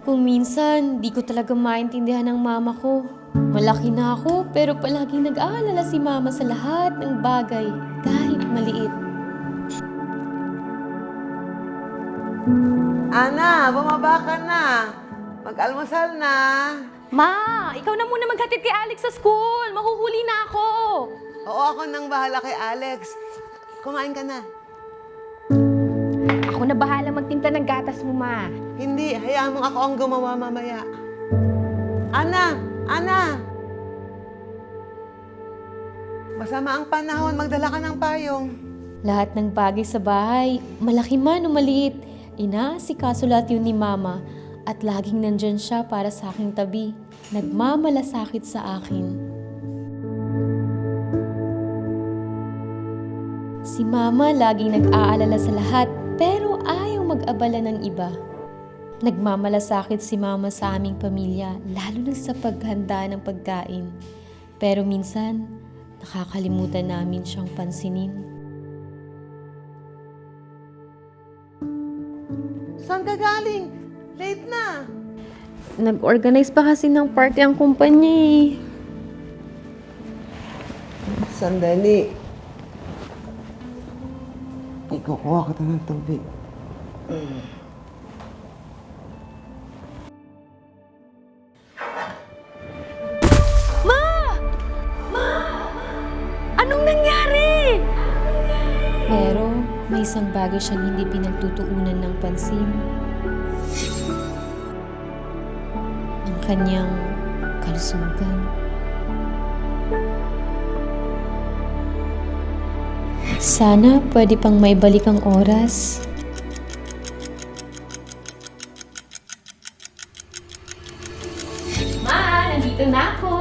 Kung minsan, di ko talaga maintindihan ng mama ko. Malaki na ako, pero palaging nag-aalala si mama sa lahat ng bagay, kahit maliit. Ana, bumaba ka na. Mag-almusal na. Ma, ikaw na muna maghatid kay Alex sa school. Mahuhuli na ako. Oo, ako nang bahala kay Alex. Kumain ka na. Ako na bahala magtimpla ng gatas mo, ma. Hindi, hayaan mo ako ang gumawa mamaya. Ana! Ana! Masama ang panahon, magdala ka ng payong. Lahat ng bagay sa bahay, malaki man o maliit, inaasikaso lahat yun ni mama at laging nandyan siya para sa aking tabi. Nagmamalasakit sa akin. Si mama laging nag-aalala sa lahat pero ayaw mag-abala ng iba. Nagmamalasakit si mama sa aming pamilya, lalo na sa paghanda ng pagkain. Pero minsan, nakakalimutan namin siyang pansinin. Saan ka galing? Late na. Nag-organize pa kasi ng party ang kumpanya eh. Sandali. Ikukuha ka ng tubig. Anong nangyari? Pero may isang bagay siyang hindi pinagtutuunan ng pansin. Ang kanyang kalusugan. Sana pwede pang maibalik ang oras. Ma, nandito na ako!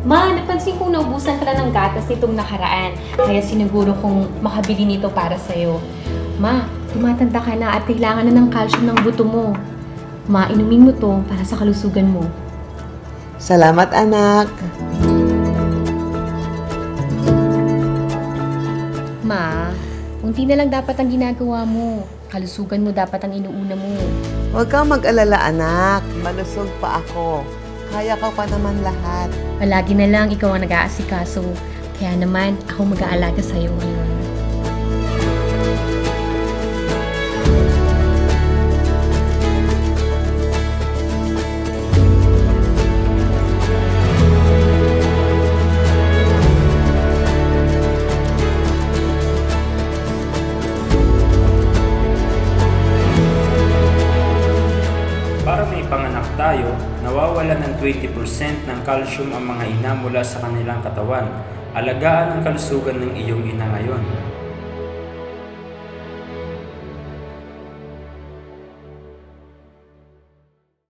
Ma, napansin kong naubusan ka na ng gatas nitong nakaraan. Kaya siniguro kong makabili nito para sa'yo. Ma, tumatanda ka na at kailangan na ng calcium ng buto mo. Ma, inumin mo to para sa kalusugan mo. Salamat, anak. Ma, unti na lang dapat ang ginagawa mo. Kalusugan mo dapat ang inuuna mo. Huwag kang mag-alala, anak. Malusog pa ako. Kaya ko pa naman lahat. Palagi na lang ikaw ang nag-aasikaso. Kaya naman, ako mag-aalaga sa'yo ngayon. Para may panganak tayo, nawawala ng 20% ng calcium ang mga ina mula sa kanilang katawan. Alagaan ang kalusugan ng iyong ina ngayon.